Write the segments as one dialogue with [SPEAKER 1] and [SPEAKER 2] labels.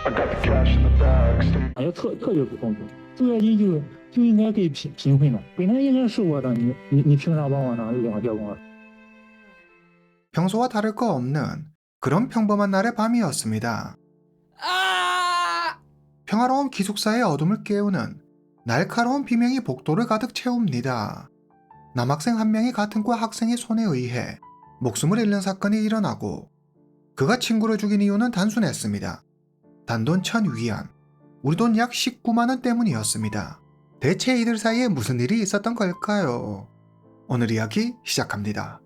[SPEAKER 1] 特别不公平。注册金就应该给贫困的，本来应该是我的，你凭啥把我拿2个月工啊？
[SPEAKER 2] 평소와 다를 거 없는 그런 평범한 날의 밤이었습니다. 평화로운 기숙사의 어둠을 깨우는 날카로운 비명이 복도를 가득 채웁니다. 남학생 한 명이 같은 과 학생의 손에 의해 목숨을 잃는 사건이 일어나고 그가 친구를 죽인 이유는 단순했습니다. 단돈 1,000위안, 우리 돈 약 19만원 때문이었습니다. 대체 이들 사이에 무슨 일이 있었던 걸까요? 오늘 이야기 시작합니다.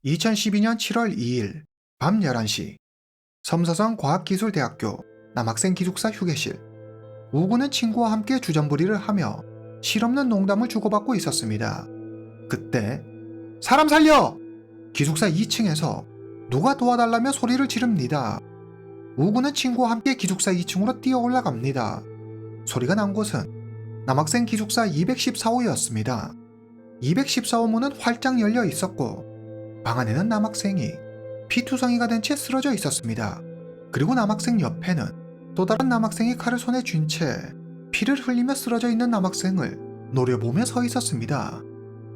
[SPEAKER 2] 2012년 7월 2일 밤 11시 섬서성 과학기술대학교 남학생 기숙사 휴게실. 우구는 친구와 함께 주전부리를 하며 실없는 농담을 주고받고 있었습니다. 그때 사람 살려! 기숙사 2층에서 누가 도와달라며 소리를 지릅니다. 우구는 친구와 함께 기숙사 2층으로 뛰어 올라갑니다. 소리가 난 곳은 남학생 기숙사 214호였습니다. 214호 문은 활짝 열려 있었고 방 안에는 남학생이 피투성이가 된 채 쓰러져 있었습니다. 그리고 남학생 옆에는 또 다른 남학생이 칼을 손에 쥔 채 피를 흘리며 쓰러져 있는 남학생을 노려보며 서 있었습니다.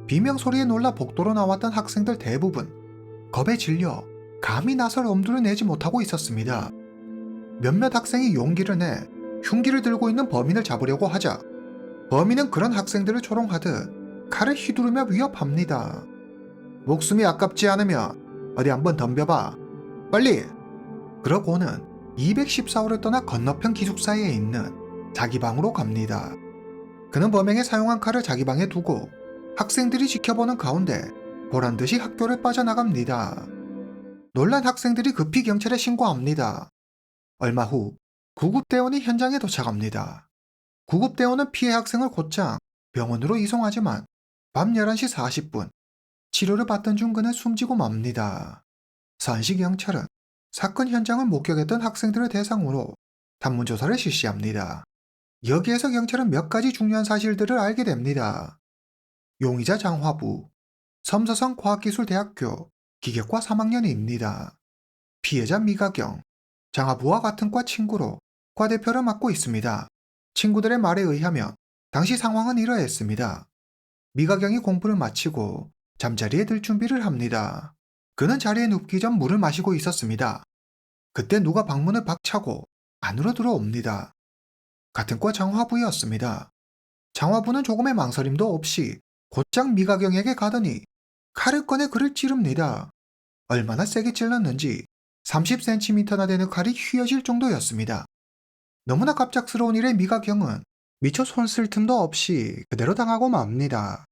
[SPEAKER 2] 비명소리에 놀라 복도로 나왔던 학생들 대부분 겁에 질려 감히 나설 엄두를 내지 못하고 있었습니다. 몇몇 학생이 용기를 내 흉기를 들고 있는 범인을 잡으려고 하자 범인은 그런 학생들을 조롱하듯 칼을 휘두르며 위협합니다. 목숨이 아깝지 않으면 어디 한번 덤벼봐. 빨리! 그러고는 214호를 떠나 건너편 기숙사에 있는 자기 방으로 갑니다. 그는 범행에 사용한 칼을 자기 방에 두고 학생들이 지켜보는 가운데 보란듯이 학교를 빠져나갑니다. 놀란 학생들이 급히 경찰에 신고합니다. 얼마 후 구급대원이 현장에 도착합니다. 구급대원은 피해 학생을 곧장 병원으로 이송하지만 밤 11시 40분 치료를 받던 중 그는 숨지고 맙니다. 서안시 경찰은 사건 현장을 목격했던 학생들을 대상으로 단문조사를 실시합니다. 여기에서 경찰은 몇 가지 중요한 사실들을 알게 됩니다. 용의자 장화부, 섬서성 과학기술대학교 기계과 3학년입니다. 피해자 미가경, 장화부와 같은 과 친구로 과 대표를 맡고 있습니다. 친구들의 말에 의하면 당시 상황은 이러했습니다. 미가경이 공부를 마치고 잠자리에 들 준비를 합니다. 그는 자리에 눕기 전 물을 마시고 있었습니다. 그때 누가 방문을 박차고 안으로 들어옵니다. 같은 과 장화부였습니다. 장화부는 조금의 망설임도 없이 곧장 미가경에게 가더니 칼을 꺼내 그를 찌릅니다. 얼마나 세게 찔렀는지 30cm나 되는 칼이 휘어질 정도였습니다. 너무나 갑작스러운 일에 미가경은 미처 손 쓸 틈도 없이 그대로 당하고 맙니다.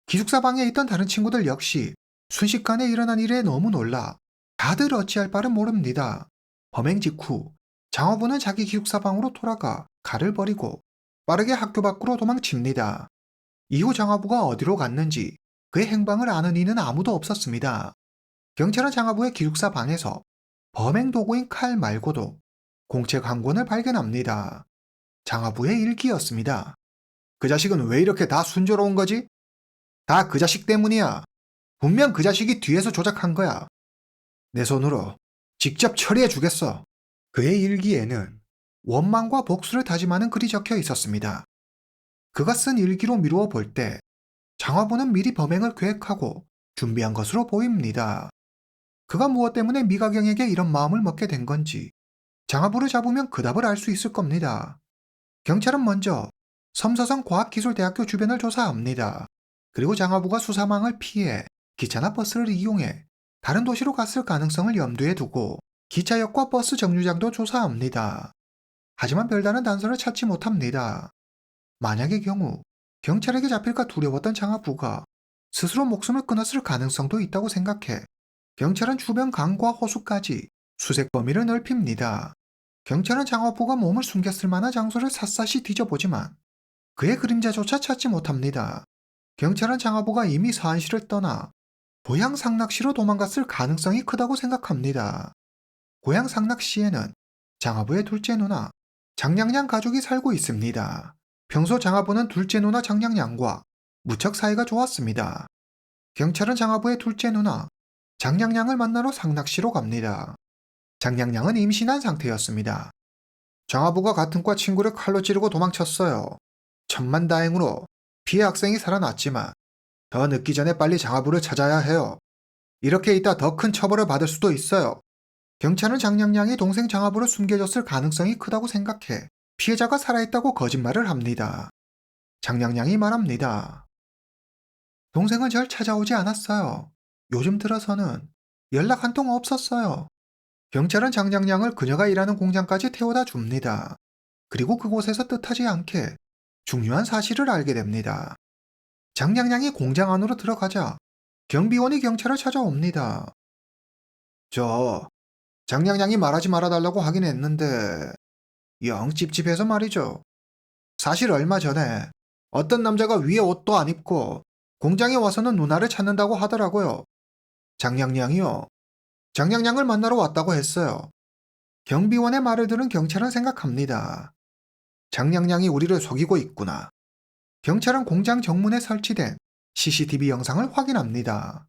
[SPEAKER 2] 기숙사 방에 있던 다른 친구들 역시 순식간에 일어난 일에 너무 놀라 다들 어찌할 바를 모릅니다. 범행 직후 장화부는 자기 기숙사 방으로 돌아가 칼을 버리고 빠르게 학교 밖으로 도망칩니다. 이후 장화부가 어디로 갔는지 그의 행방을 아는 이는 아무도 없었습니다. 경찰은 장화부의 기숙사 방에서 범행 도구인 칼 말고도 공책 한 권을 발견합니다. 장화부의 일기였습니다. 그 자식은 왜 이렇게 다 순조로운 거지? 다 그 자식 때문이야. 분명 그 자식이 뒤에서 조작한 거야. 내 손으로 직접 처리해 주겠어. 그의 일기에는 원망과 복수를 다짐하는 글이 적혀 있었습니다. 그가 쓴 일기로 미루어 볼 때 장화부는 미리 범행을 계획하고 준비한 것으로 보입니다. 그가 무엇 때문에 미가경에게 이런 마음을 먹게 된 건지 장화부를 잡으면 그 답을 알 수 있을 겁니다. 경찰은 먼저 섬서성 과학기술대학교 주변을 조사합니다. 그리고 장화부가 수사망을 피해 기차나 버스를 이용해 다른 도시로 갔을 가능성을 염두에 두고 기차역과 버스 정류장도 조사합니다. 하지만 별다른 단서를 찾지 못합니다. 만약의 경우 경찰에게 잡힐까 두려웠던 장화부가 스스로 목숨을 끊었을 가능성도 있다고 생각해 경찰은 주변 강과 호수까지 수색 범위를 넓힙니다. 경찰은 장화부가 몸을 숨겼을 만한 장소를 샅샅이 뒤져보지만 그의 그림자조차 찾지 못합니다. 경찰은 장화부가 이미 서안시를 떠나 고향 상락시로 도망갔을 가능성이 크다고 생각합니다. 고향 상락시에는 장화부의 둘째 누나 장량량 가족이 살고 있습니다. 평소 장화부는 둘째 누나 장량량과 무척 사이가 좋았습니다. 경찰은 장화부의 둘째 누나 장량량을 만나러 상락시로 갑니다. 장량량은 임신한 상태였습니다. 장화부가 같은 과 친구를 칼로 찌르고 도망쳤어요. 천만다행으로 피해 학생이 살아났지만 더 늦기 전에 빨리 장화부를 찾아야 해요. 이렇게 있다 더 큰 처벌을 받을 수도 있어요. 경찰은 장량량이 동생 장화부를 숨겨줬을 가능성이 크다고 생각해 피해자가 살아있다고 거짓말을 합니다. 장량량이 말합니다. 동생은 절 찾아오지 않았어요. 요즘 들어서는 연락 한 통 없었어요. 경찰은 장량량을 그녀가 일하는 공장까지 태워다 줍니다. 그리고 그곳에서 뜻하지 않게 중요한 사실을 알게 됩니다. 장량량이 공장 안으로 들어가자 경비원이 경찰을 찾아옵니다. 저 장량량이 말하지 말아달라고 하긴 했는데 영 찝찝해서 말이죠. 사실 얼마 전에 어떤 남자가 위에 옷도 안 입고 공장에 와서는 누나를 찾는다고 하더라고요. 장량량이요. 장량량을 만나러 왔다고 했어요. 경비원의 말을 들은 경찰은 생각합니다. 장량량이 우리를 속이고 있구나. 경찰은 공장 정문에 설치된 CCTV 영상을 확인합니다.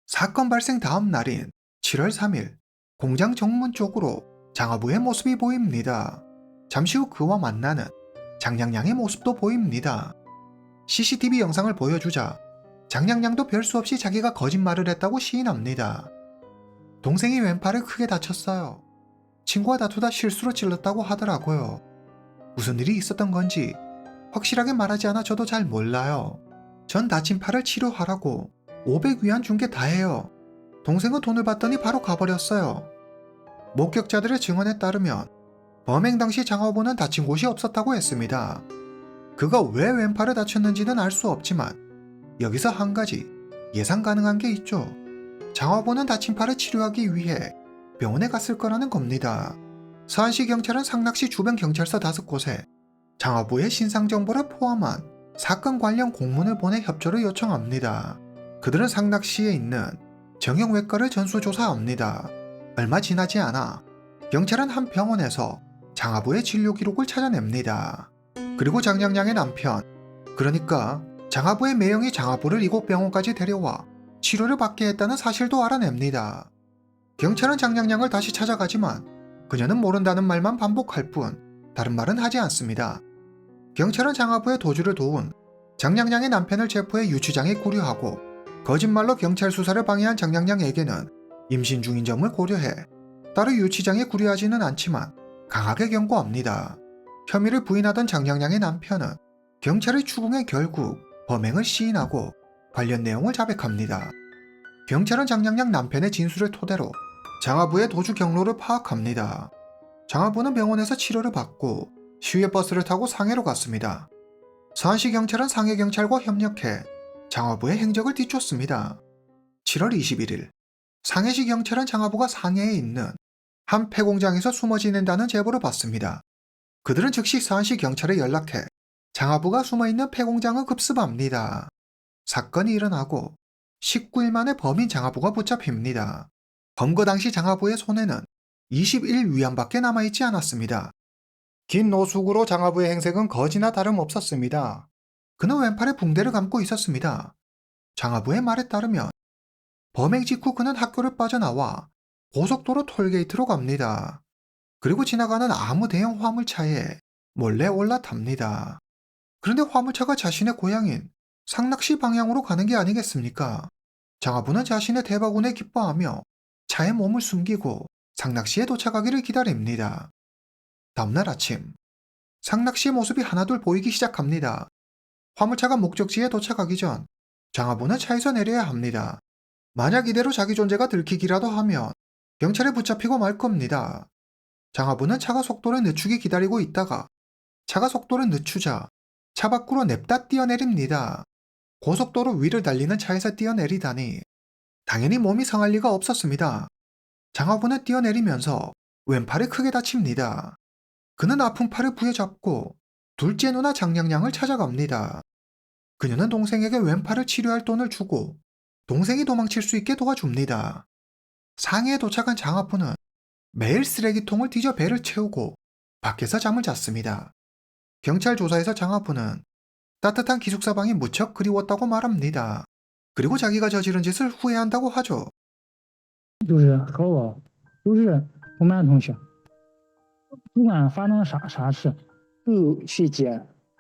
[SPEAKER 2] 사건 발생 다음 날인 7월 3일, 공장 정문 쪽으로 장화부의 모습이 보입니다. 잠시 후 그와 만나는 장량량의 모습도 보입니다. CCTV 영상을 보여주자 장량량도 별 수 없이 자기가 거짓말을 했다고 시인합니다. 동생이 왼팔을 크게 다쳤어요. 친구와 다투다 실수로 찔렀다고 하더라고요. 무슨 일이 있었던 건지 확실하게 말하지 않아 저도 잘 몰라요. 전 다친 팔을 치료하라고 500위안 준 게 다예요. 동생은 돈을 받더니 바로 가버렸어요. 목격자들의 증언에 따르면 범행 당시 장화부는 다친 곳이 없었다고 했습니다. 그가 왜 왼팔을 다쳤는지는 알 수 없지만 여기서 한 가지 예상 가능한 게 있죠. 장화부는 다친 팔을 치료하기 위해 병원에 갔을 거라는 겁니다. 서안시 경찰은 상락시 주변 경찰서 5곳에 장화부의 신상 정보를 포함한 사건 관련 공문을 보내 협조를 요청합니다. 그들은 상락시에 있는 정형외과를 전수조사합니다. 얼마 지나지 않아 경찰은 한 병원에서 장화부의 진료 기록을 찾아냅니다. 그리고 장량량의 남편, 그러니까 장화부의 매형이 장화부를 이곳 병원까지 데려와 치료를 받게 했다는 사실도 알아냅니다. 경찰은 장량량을 다시 찾아가지만 그녀는 모른다는 말만 반복할 뿐 다른 말은 하지 않습니다. 경찰은 장화부의 도주를 도운 장량량의 남편을 체포해 유치장에 구류하고 거짓말로 경찰 수사를 방해한 장량량에게는 임신 중인 점을 고려해 따로 유치장에 구류하지는 않지만 강하게 경고합니다. 혐의를 부인하던 장량량의 남편은 경찰의 추궁에 결국 범행을 시인하고 관련 내용을 자백합니다. 경찰은 장량량 남편의 진술을 토대로 장화부의 도주 경로를 파악합니다. 장화부는 병원에서 치료를 받고 시외버스를 타고 상해로 갔습니다. 서안시 경찰은 상해경찰과 협력해 장화부의 행적을 뒤쫓습니다. 7월 21일, 상해시 경찰은 장화부가 상해에 있는 한 폐공장에서 숨어 지낸다는 제보를 받습니다. 그들은 즉시 서안시 경찰에 연락해 장화부가 숨어있는 폐공장을 급습합니다. 사건이 일어나고 19일 만에 범인 장화부가 붙잡힙니다. 검거 당시 장화부의 손에는 21위안밖에 남아있지 않았습니다. 긴 노숙으로 장화부의 행색은 거지나 다름없었습니다. 그는 왼팔에 붕대를 감고 있었습니다. 장화부의 말에 따르면 범행 직후 그는 학교를 빠져나와 고속도로 톨게이트로 갑니다. 그리고 지나가는 아무 대형 화물차에 몰래 올라탑니다. 그런데 화물차가 자신의 고향인 상락시 방향으로 가는 게 아니겠습니까? 장화부는 자신의 대박운에 기뻐하며 차에 몸을 숨기고 상락시에 도착하기를 기다립니다. 다음날 아침, 상락시의 모습이 하나둘 보이기 시작합니다. 화물차가 목적지에 도착하기 전 장화부는 차에서 내려야 합니다. 만약 이대로 자기 존재가 들키기라도 하면 경찰에 붙잡히고 말 겁니다. 장화부는 차가 속도를 늦추기 기다리고 있다가 차가 속도를 늦추자 차 밖으로 냅다 뛰어내립니다. 고속도로 위를 달리는 차에서 뛰어내리다니 당연히 몸이 상할 리가 없었습니다. 장화부는 뛰어내리면서 왼팔에 크게 다칩니다. 그는 아픈 팔을 부여잡고 둘째 누나 장량량을 찾아갑니다. 그녀는 동생에게 왼팔을 치료할 돈을 주고 동생이 도망칠 수 있게 도와줍니다. 상해에 도착한 장화부는 매일 쓰레기통을 뒤져 배를 채우고 밖에서 잠을 잤습니다. 경찰 조사에서 장화부는 따뜻한 기숙사방이 무척 그리웠다고 말합니다. 그리고 자기가 저지른 짓을 후회한다고 하죠.
[SPEAKER 1] 就是和我都是同班同学，不管发生啥事，都去解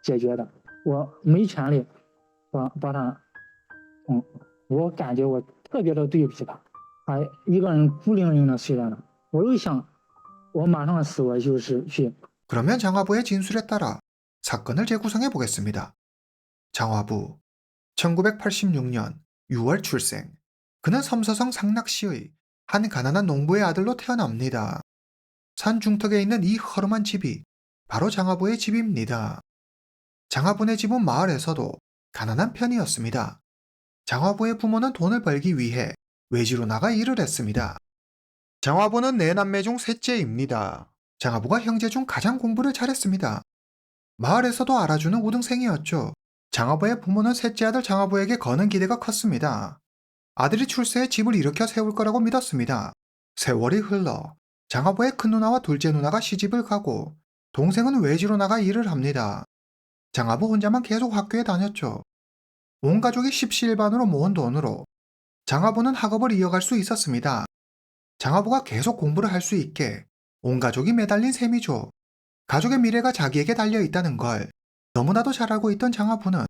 [SPEAKER 1] 决的。我没权利把他，我感觉我特别的对不起他。他一个人孤零零的睡在那，我又想，我马上死，我就是去。
[SPEAKER 2] 그러면 장화부의 진술에 따라 사건을 재구성해 보겠습니다. 장화부, 1986년 6월 출생. 그는 섬서성 상락시의 한 가난한 농부의 아들로 태어납니다. 산 중턱에 있는 이 허름한 집이 바로 장화부의 집입니다. 장화부네 집은 마을에서도 가난한 편이었습니다. 장화부의 부모는 돈을 벌기 위해 외지로 나가 일을 했습니다. 장화부는 네 남매 중 셋째입니다. 장화부가 형제 중 가장 공부를 잘했습니다. 마을에서도 알아주는 우등생이었죠. 장화부의 부모는 셋째 아들 장화부에게 거는 기대가 컸습니다. 아들이 출세해 집을 일으켜 세울 거라고 믿었습니다. 세월이 흘러 장화부의 큰 누나와 둘째 누나가 시집을 가고 동생은 외지로 나가 일을 합니다. 장화부 혼자만 계속 학교에 다녔죠. 온 가족이 십시일반으로 모은 돈으로 장화부는 학업을 이어갈 수 있었습니다. 장화부가 계속 공부를 할 수 있게 온 가족이 매달린 셈이죠. 가족의 미래가 자기에게 달려 있다는 걸 너무나도 잘 알고 있던 장화부는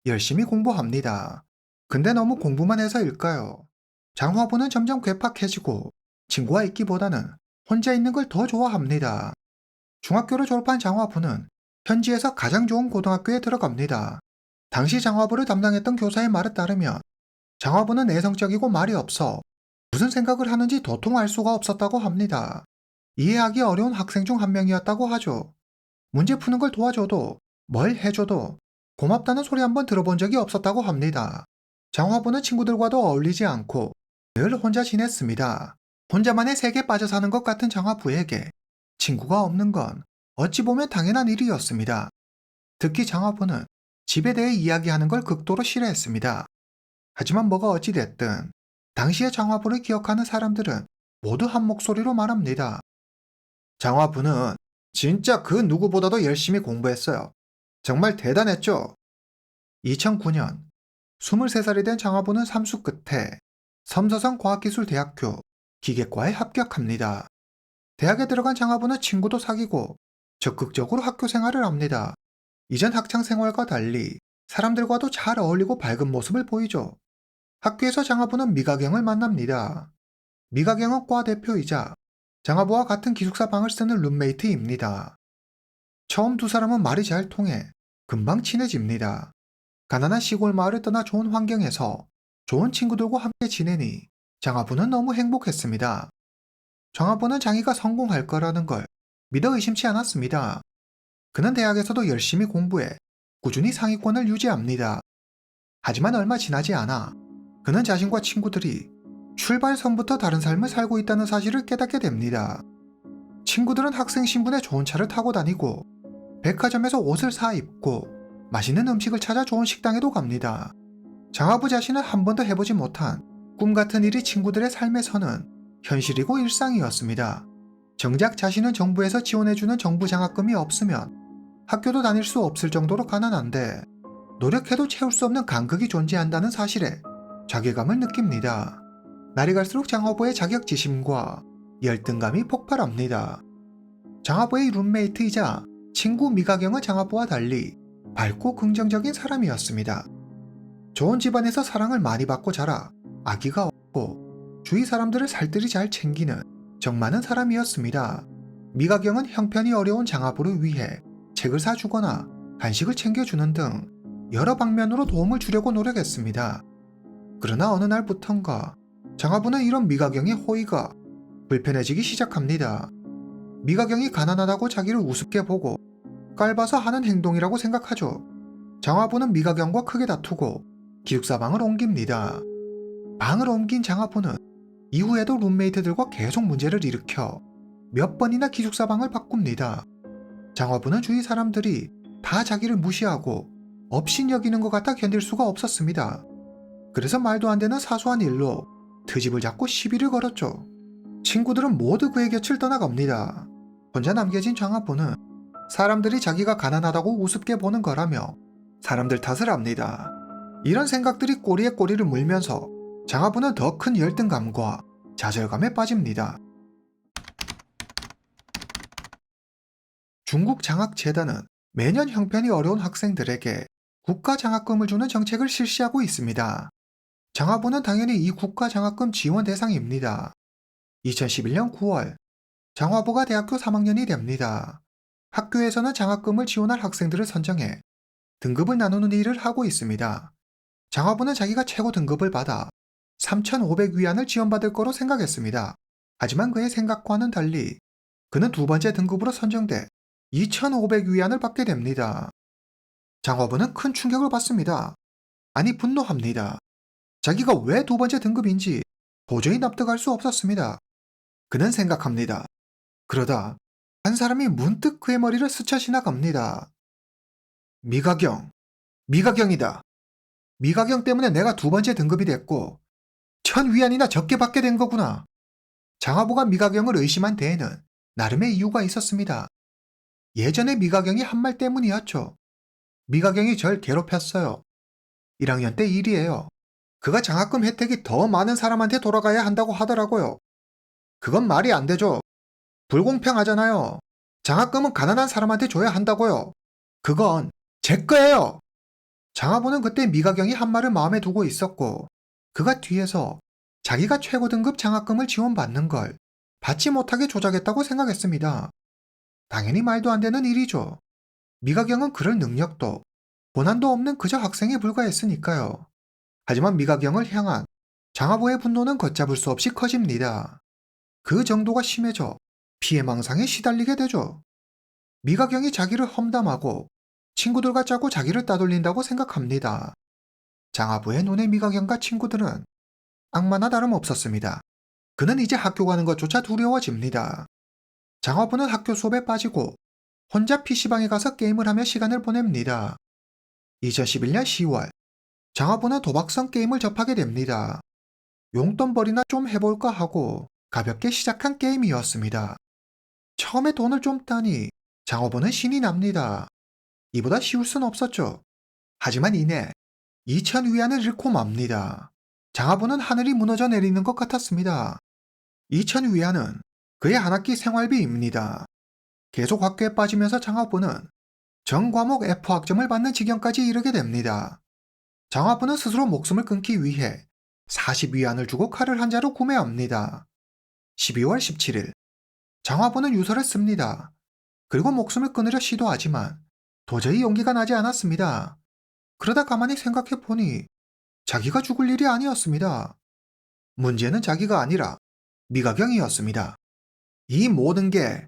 [SPEAKER 2] 열심히 공부합니다. 근데 너무 공부만 해서일까요? 장화부는 점점 괴팍해지고 친구와 있기보다는 혼자 있는 걸 더 좋아합니다. 중학교를 졸업한 장화부는 현지에서 가장 좋은 고등학교에 들어갑니다. 당시 장화부를 담당했던 교사의 말에 따르면 장화부는 내성적이고 말이 없어 무슨 생각을 하는지 도통 알 수가 없었다고 합니다. 이해하기 어려운 학생 중 한 명이었다고 하죠. 문제 푸는 걸 도와줘도 뭘 해줘도 고맙다는 소리 한번 들어본 적이 없었다고 합니다. 장화부는 친구들과도 어울리지 않고 늘 혼자 지냈습니다. 혼자만의 세계에 빠져 사는 것 같은 장화부에게 친구가 없는 건 어찌 보면 당연한 일이었습니다. 특히 장화부는 집에 대해 이야기하는 걸 극도로 싫어했습니다. 하지만 뭐가 어찌됐든 당시의 장화부를 기억하는 사람들은 모두 한 목소리로 말합니다. 장화부는 진짜 그 누구보다도 열심히 공부했어요. 정말 대단했죠? 2009년 23살이 된 장화부는 삼수 끝에 섬서성 과학기술대학교 기계과에 합격합니다. 대학에 들어간 장화부는 친구도 사귀고 적극적으로 학교 생활을 합니다. 이전 학창 생활과 달리 사람들과도 잘 어울리고 밝은 모습을 보이죠. 학교에서 장화부는 미가경을 만납니다. 미가경은 과 대표이자 장화부와 같은 기숙사 방을 쓰는 룸메이트입니다. 처음 두 사람은 말이 잘 통해 금방 친해집니다. 가난한 시골 마을을 떠나 좋은 환경에서 좋은 친구들과 함께 지내니 장화부는 너무 행복했습니다. 장화부는 자기가 성공할 거라는 걸 믿어 의심치 않았습니다. 그는 대학에서도 열심히 공부해 꾸준히 상위권을 유지합니다. 하지만 얼마 지나지 않아 그는 자신과 친구들이 출발선부터 다른 삶을 살고 있다는 사실을 깨닫게 됩니다. 친구들은 학생 신분에 좋은 차를 타고 다니고 백화점에서 옷을 사 입고 맛있는 음식을 찾아 좋은 식당에도 갑니다. 장화부 자신은 한 번도 해보지 못한 꿈 같은 일이 친구들의 삶에서는 현실이고 일상이었습니다. 정작 자신은 정부에서 지원해주는 정부 장학금이 없으면 학교도 다닐 수 없을 정도로 가난한데 노력해도 채울 수 없는 간극이 존재한다는 사실에 자괴감을 느낍니다. 날이 갈수록 장화부의 자격지심과 열등감이 폭발합니다. 장화부의 룸메이트이자 친구 미가경은 장화부와 달리 밝고 긍정적인 사람이었습니다. 좋은 집안에서 사랑을 많이 받고 자라 아기가 없고 주위 사람들을 살뜰히 잘 챙기는 정 많은 사람이었습니다. 미가경은 형편이 어려운 장화부를 위해 책을 사주거나 간식을 챙겨주는 등 여러 방면으로 도움을 주려고 노력했습니다. 그러나 어느 날부턴가 장화부는 이런 미가경의 호의가 불편해지기 시작합니다. 미가경이 가난하다고 자기를 우습게 보고 깔봐서 하는 행동이라고 생각하죠. 장화부는 미가경과 크게 다투고 기숙사 방을 옮깁니다. 방을 옮긴 장화부는 이후에도 룸메이트들과 계속 문제를 일으켜 몇 번이나 기숙사 방을 바꿉니다. 장화부는 주위 사람들이 다 자기를 무시하고 업신여기는 것 같아 견딜 수가 없었습니다. 그래서 말도 안 되는 사소한 일로 트집을 잡고 시비를 걸었죠. 친구들은 모두 그의 곁을 떠나갑니다. 혼자 남겨진 장화부는 사람들이 자기가 가난하다고 우습게 보는 거라며 사람들 탓을 합니다. 이런 생각들이 꼬리에 꼬리를 물면서 장화부는 더 큰 열등감과 좌절감에 빠집니다. 중국 장학재단은 매년 형편이 어려운 학생들에게 국가 장학금을 주는 정책을 실시하고 있습니다. 장하부는 당연히 이 국가 장학금 지원 대상입니다. 2011년 9월, 장화부가 대학교 3학년이 됩니다. 학교에서는 장학금을 지원할 학생들을 선정해 등급을 나누는 일을 하고 있습니다. 장화부는 자기가 최고 등급을 받아 3,500위안을 지원받을 거로 생각했습니다. 하지만 그의 생각과는 달리 그는 두 번째 등급으로 선정돼 2,500위안을 받게 됩니다. 장화부는 큰 충격을 받습니다. 아니 분노합니다. 자기가 왜 두 번째 등급인지 도저히 납득할 수 없었습니다. 그는 생각합니다. 그러다 한 사람이 문득 그의 머리를 스쳐 지나갑니다. 미가경, 미가경이다. 미가경 때문에 내가 두 번째 등급이 됐고 1,000위안이나 적게 받게 된 거구나. 장하부가 미가경을 의심한 데에는 나름의 이유가 있었습니다. 예전에 미가경이 한 말 때문이었죠. 미가경이 절 괴롭혔어요. 1학년 때 일이에요. 그가 장학금 혜택이 더 많은 사람한테 돌아가야 한다고 하더라고요. 그건 말이 안 되죠. 불공평하잖아요. 장학금은 가난한 사람한테 줘야 한다고요. 그건 제 거예요. 장하부는 그때 미가경이 한 말을 마음에 두고 있었고 그가 뒤에서 자기가 최고 등급 장학금을 지원받는 걸 받지 못하게 조작했다고 생각했습니다. 당연히 말도 안 되는 일이죠. 미가경은 그럴 능력도 고난도 없는 그저 학생에 불과했으니까요. 하지만 미가경을 향한 장하부의 분노는 걷잡을 수 없이 커집니다. 그 정도가 심해져 피해망상에 시달리게 되죠. 미가경이 자기를 험담하고 친구들과 짜고 자기를 따돌린다고 생각합니다. 장하부의 눈에 미가경과 친구들은 악마나 다름없었습니다. 그는 이제 학교 가는 것조차 두려워집니다. 장하부는 학교 수업에 빠지고 혼자 PC방에 가서 게임을 하며 시간을 보냅니다. 2011년 10월, 장하부는 도박성 게임을 접하게 됩니다. 용돈벌이나 좀 해볼까 하고 가볍게 시작한 게임이었습니다. 처음에 돈을 좀 따니 장하부는 신이 납니다. 이보다 쉬울 순 없었죠. 하지만 이내 2,000위안을 잃고 맙니다. 장하부는 하늘이 무너져 내리는 것 같았습니다. 2,000위안은 그의 한 학기 생활비입니다. 계속 학교에 빠지면서 장하부는 전 과목 F학점을 받는 지경까지 이르게 됩니다. 장하부는 스스로 목숨을 끊기 위해 40위안을 주고 칼을 한 자루 구매합니다. 12월 17일, 장하부는 유서를 씁니다. 그리고 목숨을 끊으려 시도하지만 도저히 용기가 나지 않았습니다. 그러다 가만히 생각해 보니 자기가 죽을 일이 아니었습니다. 문제는 자기가 아니라 미가경이었습니다. 이 모든 게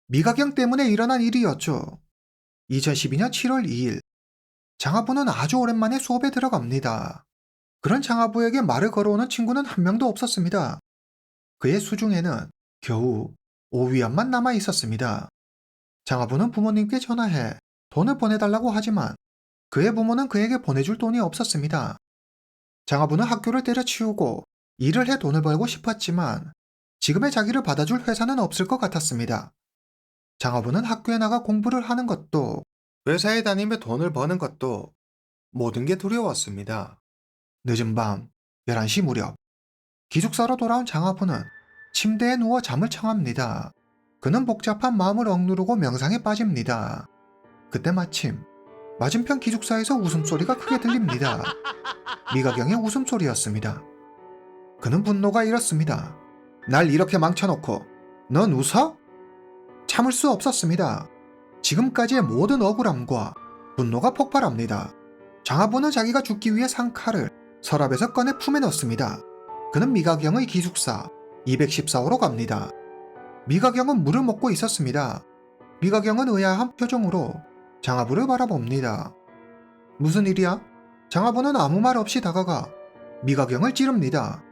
[SPEAKER 2] 미가경 때문에 일어난 일이었죠. 2012년 7월 2일, 장하부는 아주 오랜만에 수업에 들어갑니다. 그런 장하부에게 말을 걸어오는 친구는 한 명도 없었습니다. 그의 수중에는 겨우 5위안만 남아 있었습니다. 장하부는 부모님께 전화해 돈을 보내달라고 하지만 그의 부모는 그에게 보내줄 돈이 없었습니다. 장하부는 학교를 때려치우고 일을 해 돈을 벌고 싶었지만 지금의 자기를 받아줄 회사는 없을 것 같았습니다. 장하부는 학교에 나가 공부를 하는 것도 회사에 다니며 돈을 버는 것도 모든 게 두려웠습니다. 늦은 밤 11시 무렵 기숙사로 돌아온 장하부는 침대에 누워 잠을 청합니다. 그는 복잡한 마음을 억누르고 명상에 빠집니다. 그때 마침 맞은편 기숙사에서 웃음소리가 크게 들립니다. 미가경의 웃음소리였습니다. 그는 분노가 일었습니다. 날 이렇게 망쳐놓고 넌 웃어? 참을 수 없었습니다. 지금까지의 모든 억울함과 분노가 폭발합니다. 장하부는 자기가 죽기 위해 산 칼을 서랍에서 꺼내 품에 넣습니다. 그는 미가경의 기숙사 214호로 갑니다. 미가경은 물을 먹고 있었습니다. 미가경은 의아한 표정으로 장하부를 바라봅니다. 무슨 일이야? 장하부는 아무 말 없이 다가가 미가경을 찌릅니다.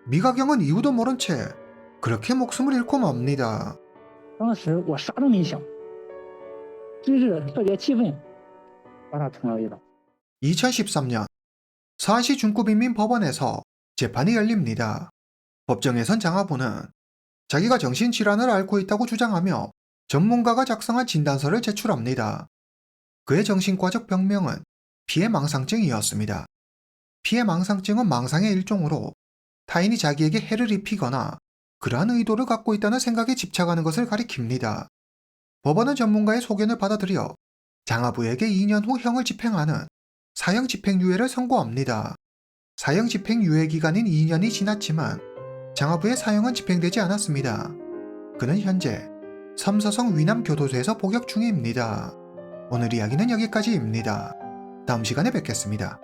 [SPEAKER 2] 미가경은 이유도 모른 채 그렇게 목숨을 잃고 맙니다.
[SPEAKER 1] 当时我啥都没想，只是特别气愤，把他捅了一刀。
[SPEAKER 2] 2013년 서안시 중구빈민법원에서 재판이 열립니다. 법정에선 장하부는 자기가 정신질환을 앓고 있다고 주장하며 전문가가 작성한 진단서를 제출합니다. 그의 정신과적 병명은 피해망상증이었습니다. 피해망상증은 망상의 일종으로 타인이 자기에게 해를 입히거나 그러한 의도를 갖고 있다는 생각에 집착하는 것을 가리킵니다. 법원은 전문가의 소견을 받아들여 장하부에게 2년 후 형을 집행하는 사형 집행유예를 선고합니다. 사형 집행유예 기간인 2년이 지났지만 장하부의 사형은 집행되지 않았습니다. 그는 현재 삼서성 위남교도소에서 복역 중입니다. 오늘 이야기는 여기까지입니다. 다음 시간에 뵙겠습니다.